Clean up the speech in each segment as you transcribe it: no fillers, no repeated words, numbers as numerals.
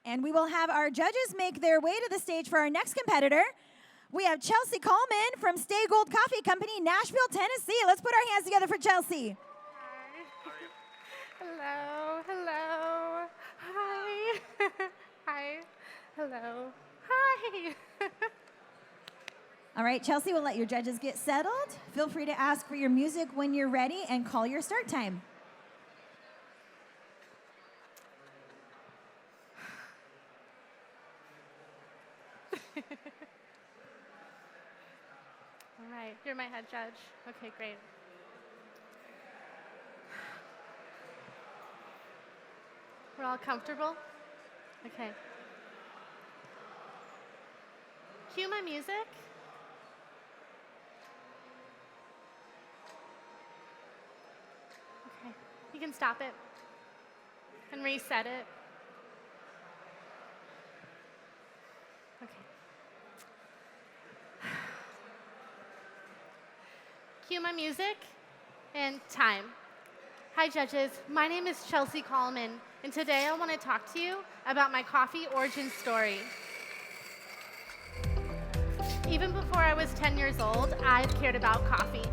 And we will have our judges make their way to the stage for our next competitor. We have Chelsea Kallman from Stay Gold Coffee Company, Nashville, Tennessee. Let's put our hands together for Chelsea. Hi. Hello. Hello. Hi. Hi. Hello. Hi. All right, Chelsea, we'll let your judges get settled. Feel free to ask for your music when you're ready and call your start time. All right, you're my head judge. Okay, great. We're all comfortable? Okay. Cue my music. Okay, you can stop it and reset it. Okay. Cue my music and time. Hi, judges. My name is Chelsea Kallman, and today I want to talk to you about my coffee origin story. Even before I was 10 years old, I've cared about coffee,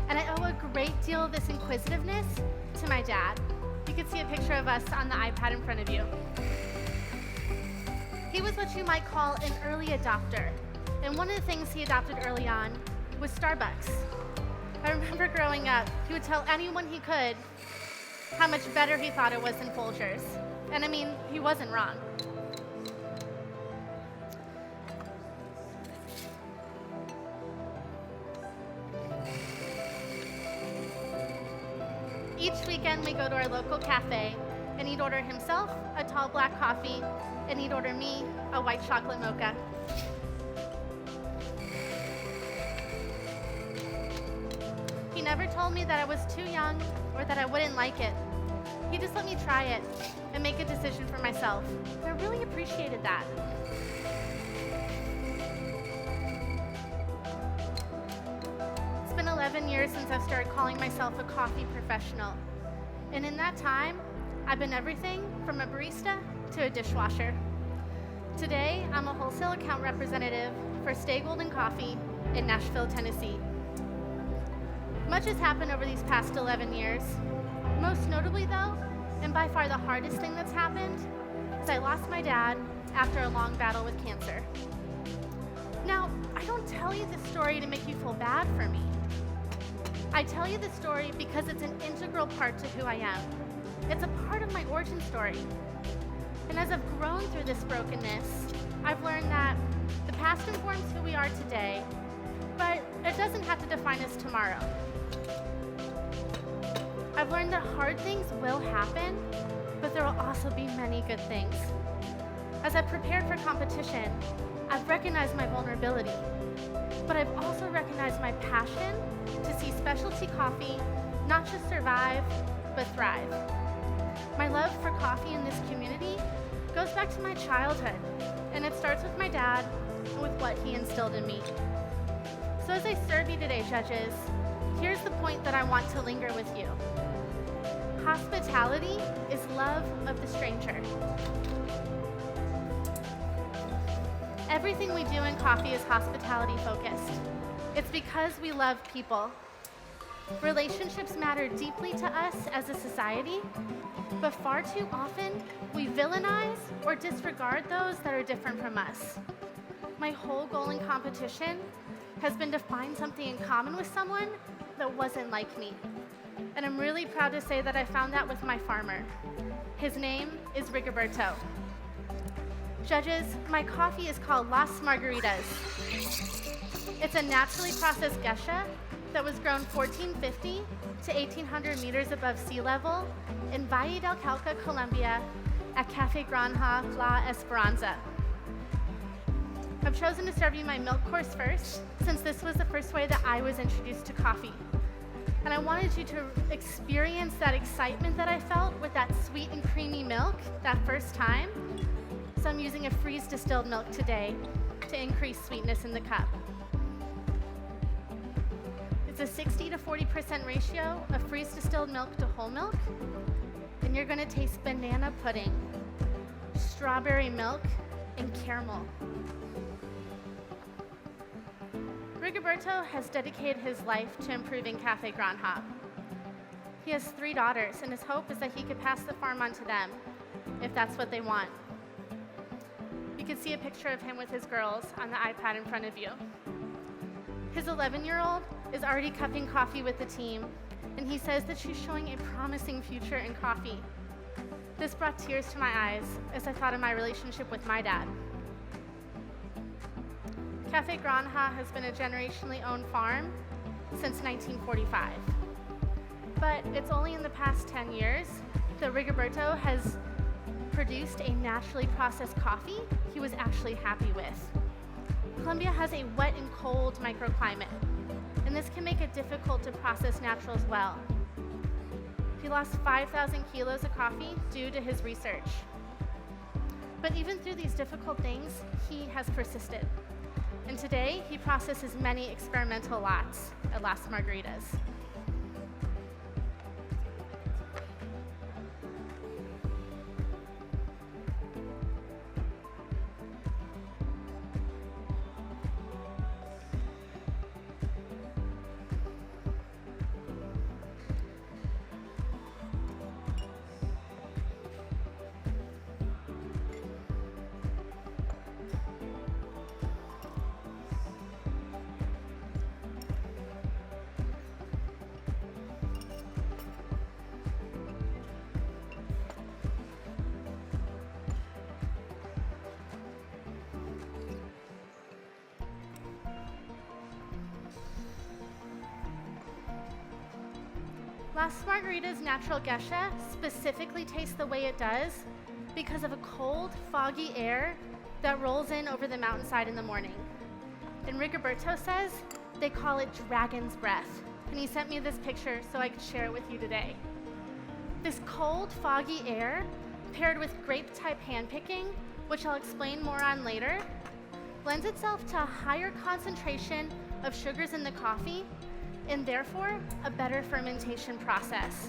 and I owe a great deal of this inquisitiveness to my dad. You can see a picture of us on the iPad in front of you. He was what you might call an early adopter, and one of the things he adopted early on was Starbucks. I remember growing up, he would tell anyone he could how much better he thought it was than Folgers. And I mean, he wasn't wrong. Each weekend we go to our local cafe, and he'd order himself a tall black coffee, and he'd order me a white chocolate mocha. He never told me that I was too young or that I wouldn't like it. He just let me try it and make a decision for myself. I really appreciated that. It's been 11 years since I've started calling myself a coffee professional. And in that time, I've been everything from a barista to a dishwasher. Today, I'm a wholesale account representative for Stay Gold Coffee in Nashville, Tennessee. Much has happened over these past 11 years. Most notably though, and by far the hardest thing that's happened, is I lost my dad after a long battle with cancer. Now, I don't tell you this story to make you feel bad for me. I tell you this story because it's an integral part to who I am. It's a part of my origin story. And as I've grown through this brokenness, I've learned that the past informs who we are today, but it doesn't have to define us tomorrow. I've learned that hard things will happen, but there will also be many good things. As I've prepared for competition, I've recognized my vulnerability, but I've also recognized my passion to see specialty coffee not just survive, but thrive. My love for coffee in this community goes back to my childhood, and it starts with my dad and with what he instilled in me. So as I serve you today, judges, here's the point that I want to linger with you. Hospitality is love of the stranger. Everything we do in coffee is hospitality focused. It's because we love people. Relationships matter deeply to us as a society, but far too often we villainize or disregard those that are different from us. My whole goal in competition has been to find something in common with someone that wasn't like me. And I'm really proud to say that I found that with my farmer. His name is Rigoberto. Judges, my coffee is called Las Margaritas. It's a naturally processed geisha that was grown 1450 to 1800 meters above sea level in Valle del Cauca, Colombia, at Cafe Granja La Esperanza. I've chosen to serve you my milk course first, since this was the first way that I was introduced to coffee. And I wanted you to experience that excitement that I felt with that sweet and creamy milk that first time. So I'm using a freeze distilled milk today to increase sweetness in the cup. It's a 60 to 40% ratio of freeze distilled milk to whole milk. And you're gonna taste banana pudding, strawberry milk, and caramel. Rigoberto has dedicated his life to improving Café Granja. He has 3 daughters, and his hope is that he could pass the farm on to them, if that's what they want. You can see a picture of him with his girls on the iPad in front of you. His 11-year-old is already cupping coffee with the team, and he says that she's showing a promising future in coffee. This brought tears to my eyes as I thought of my relationship with my dad. Café Granja has been a generationally owned farm since 1945. But it's only in the past 10 years that Rigoberto has produced a naturally processed coffee he was actually happy with. Colombia has a wet and cold microclimate, and this can make it difficult to process naturals well. He lost 5,000 kilos of coffee due to his research. But even through these difficult things, he has persisted. And today, he processes many experimental lots at Las Margaritas. Las Margaritas Natural Gesha specifically tastes the way it does because of a cold, foggy air that rolls in over the mountainside in the morning. And Rigoberto says they call it dragon's breath. And he sent me this picture so I could share it with you today. This cold, foggy air, paired with grape-type handpicking, which I'll explain more on later, lends itself to a higher concentration of sugars in the coffee and therefore a better fermentation process.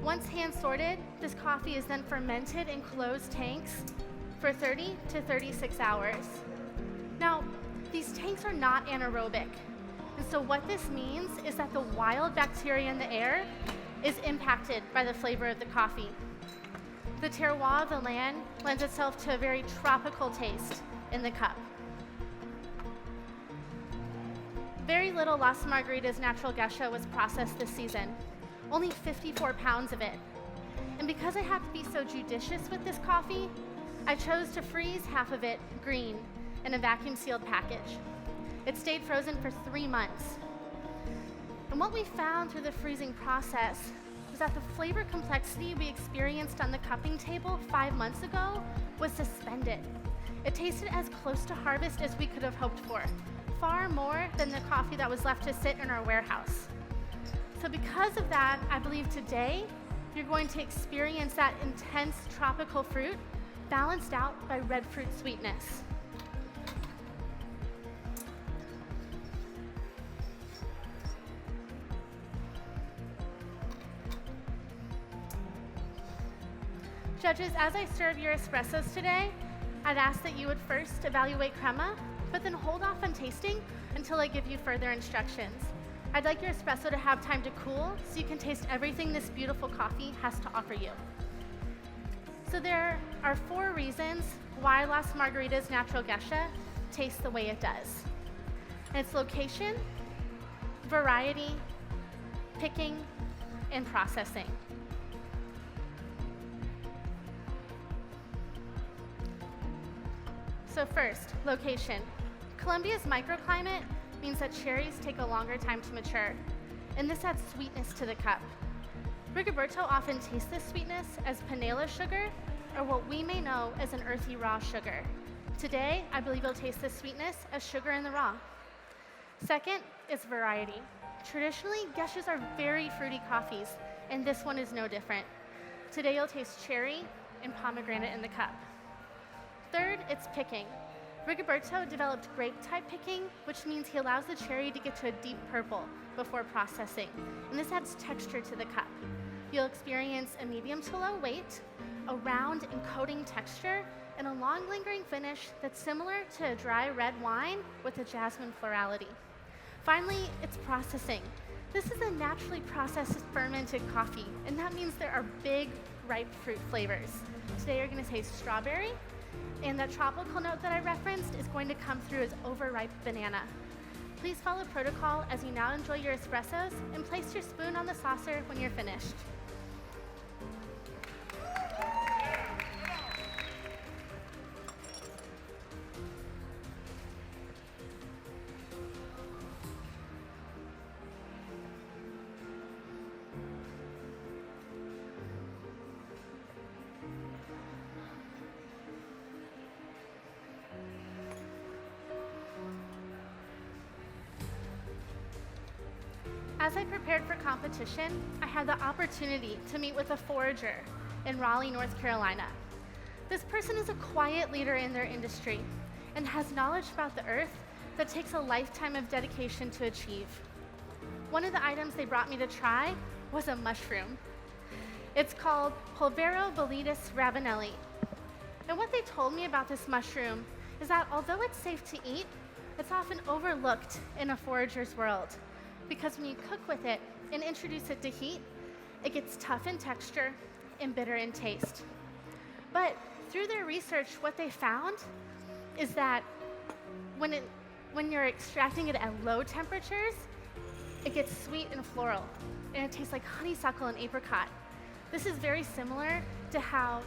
Once hand sorted, this coffee is then fermented in closed tanks for 30 to 36 hours. Now, these tanks are not anaerobic, and so what this means is that the wild bacteria in the air is impacted by the flavor of the coffee. The terroir of the land lends itself to a very tropical taste in the cup. Very little Las Margaritas Natural Gesha was processed this season, only 54 pounds of it. And because I have to be so judicious with this coffee, I chose to freeze half of it green in a vacuum sealed package. It stayed frozen for 3 months. And what we found through the freezing process was that the flavor complexity we experienced on the cupping table 5 months ago was suspended. It tasted as close to harvest as we could have hoped for, far more than the coffee that was left to sit in our warehouse. So because of that, I believe today you're going to experience that intense tropical fruit balanced out by red fruit sweetness. Judges, as I serve your espressos today, I'd ask that you would first evaluate crema, but then hold off on tasting until I give you further instructions. I'd like your espresso to have time to cool so you can taste everything this beautiful coffee has to offer you. So there are 4 reasons why Las Margaritas Natural Gesha tastes the way it does. And it's location, variety, picking, and processing. So first, location. Colombia's microclimate means that cherries take a longer time to mature, and this adds sweetness to the cup. Rigoberto often tastes this sweetness as panela sugar, or what we may know as an earthy raw sugar. Today, I believe you'll taste this sweetness as sugar in the raw. Second is variety. Traditionally, Geshas are very fruity coffees, and this one is no different. Today, you'll taste cherry and pomegranate in the cup. Third, it's picking. Rigoberto developed grape-type picking, which means he allows the cherry to get to a deep purple before processing, and this adds texture to the cup. you'll experience a medium to low weight, a round and coating texture, and a long lingering finish that's similar to a dry red wine with a jasmine florality. Finally, it's processing. This is a naturally processed fermented coffee, and that means there are big, ripe fruit flavors. Today you're going to taste strawberry, and that tropical note that I referenced is going to come through as overripe banana. Please follow protocol as you now enjoy your espressos, and place your spoon on the saucer when you're finished. As I prepared for competition, I had the opportunity to meet with a forager in Raleigh, North Carolina. This person is a quiet leader in their industry and has knowledge about the earth that takes a lifetime of dedication to achieve. One of the items they brought me to try was a mushroom. It's called Pulvero Boletus ravenelli. And what they told me about this mushroom is that although it's safe to eat, it's often overlooked in a forager's world, because when you cook with it and introduce it to heat, it gets tough in texture and bitter in taste. But through their research, what they found is that when you're extracting it at low temperatures, it gets sweet and floral, and it tastes like honeysuckle and apricot. This is very similar to how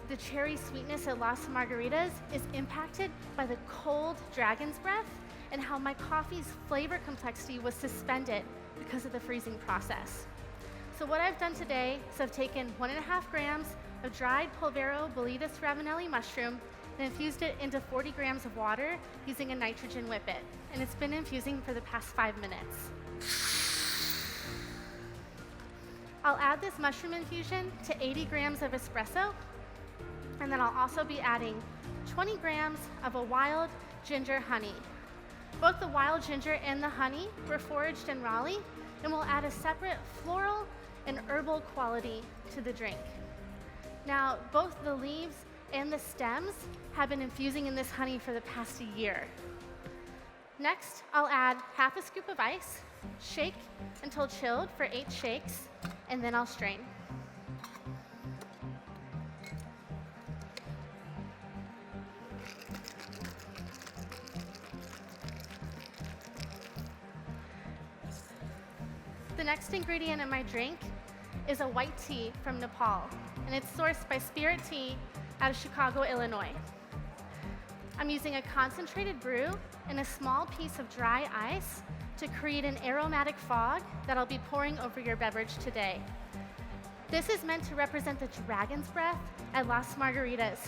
the cherry sweetness at Las Margaritas is impacted by the cold dragon's breath, and how my coffee's flavor complexity was suspended because of the freezing process. So what I've done today is I've taken 1.5 grams of dried Pulvero Boletus ravenelli mushroom and infused it into 40 grams of water using a nitrogen whippet. And it's been infusing for the past 5 minutes. I'll add this mushroom infusion to 80 grams of espresso, and then I'll also be adding 20 grams of a wild ginger honey. Both the wild ginger and the honey were foraged in Raleigh, and will add a separate floral and herbal quality to the drink. Now, both the leaves and the stems have been infusing in this honey for the past year. Next, I'll add half a scoop of ice, shake until chilled for 8 shakes, and then I'll strain. The next ingredient in my drink is a white tea from Nepal, and it's sourced by Spirit Tea out of Chicago, Illinois. I'm using a concentrated brew and a small piece of dry ice to create an aromatic fog that I'll be pouring over your beverage today. This is meant to represent the dragon's breath at Las Margaritas,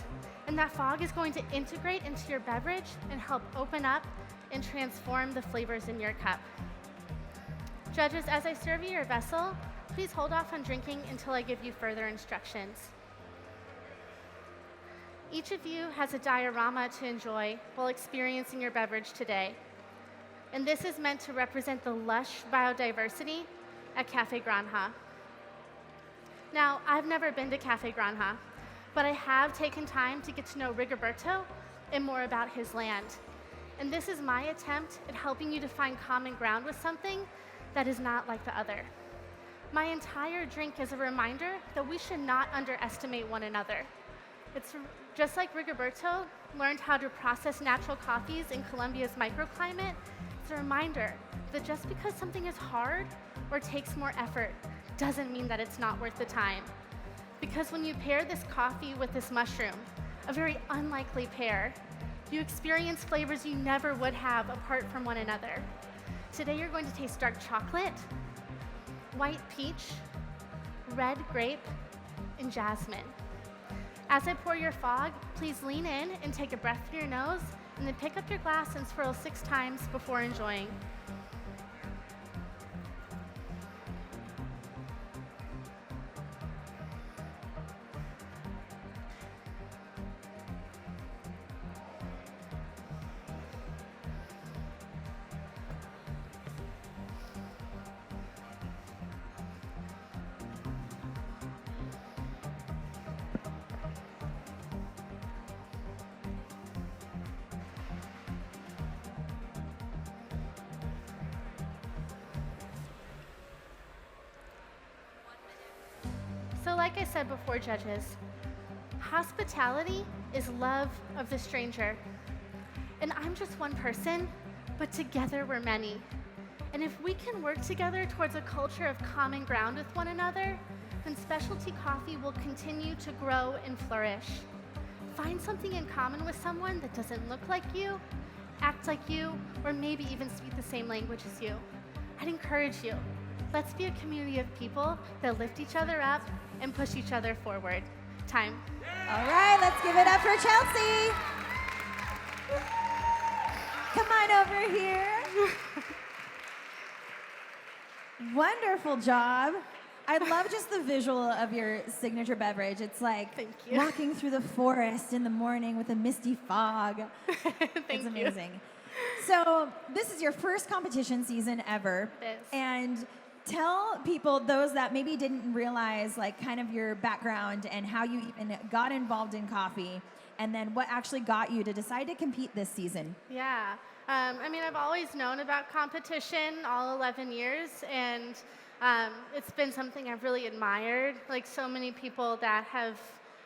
and that fog is going to integrate into your beverage and help open up and transform the flavors in your cup. Judges, as I serve you your vessel, please hold off on drinking until I give you further instructions. Each of you has a diorama to enjoy while experiencing your beverage today. And this is meant to represent the lush biodiversity at Cafe Granja. Now, I've never been to Cafe Granja, but I have taken time to get to know Rigoberto and more about his land. And this is my attempt at helping you to find common ground with something that is not like the other. My entire drink is a reminder that we should not underestimate one another. It's just like Rigoberto learned how to process natural coffees in Colombia's microclimate. It's a reminder that just because something is hard or takes more effort doesn't mean that it's not worth the time. Because when you pair this coffee with this mushroom, a very unlikely pair, you experience flavors you never would have apart from one another. Today you're going to taste dark chocolate, white peach, red grape, and jasmine. As I pour your fog, please lean in and take a breath through your nose, and then pick up your glass and swirl 6 times before enjoying. So like I said before, judges, hospitality is love of the stranger. And I'm just one person, but together we're many. And if we can work together towards a culture of common ground with one another, then specialty coffee will continue to grow and flourish. Find something in common with someone that doesn't look like you, act like you, or maybe even speak the same language as you. I'd encourage you. Let's be a community of people that lift each other up and push each other forward. Time. All right, let's give it up for Chelsea. Come on over here. Wonderful job. I love just the visual of your signature beverage. It's like Thank you. walking through the forest in the morning with a misty fog. It's amazing. So this is your first competition season ever. It is. And tell people, those that maybe didn't realize like kind of your background and how you even got involved in coffee, and then what actually got you to decide to compete this season. Yeah. I mean, I've always known about competition all 11 years, and it's been something I've really admired. Like so many people that have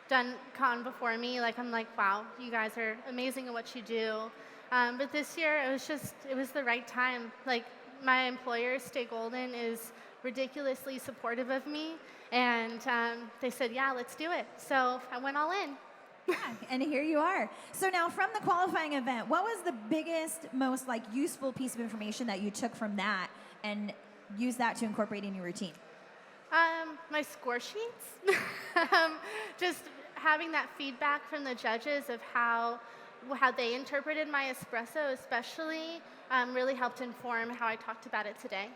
done con before me, like I'm like, wow, you guys are amazing at what you do. But this year, it was the right time. Like my employer, Stay Golden, is ridiculously supportive of me, and they said, yeah, let's do it. So I went all in. Yeah, and here you are. So now from the qualifying event, what was the biggest, most like useful piece of information that you took from that and used that to incorporate in your routine? My score sheets. Just having that feedback from the judges of how they interpreted my espresso especially really helped inform how I talked about it today.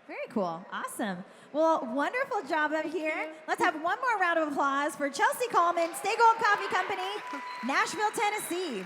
Very cool. Awesome. Well, wonderful job up here. Let's have one more round of applause for Chelsea Kallman, Stay Gold Coffee Company, Nashville, Tennessee.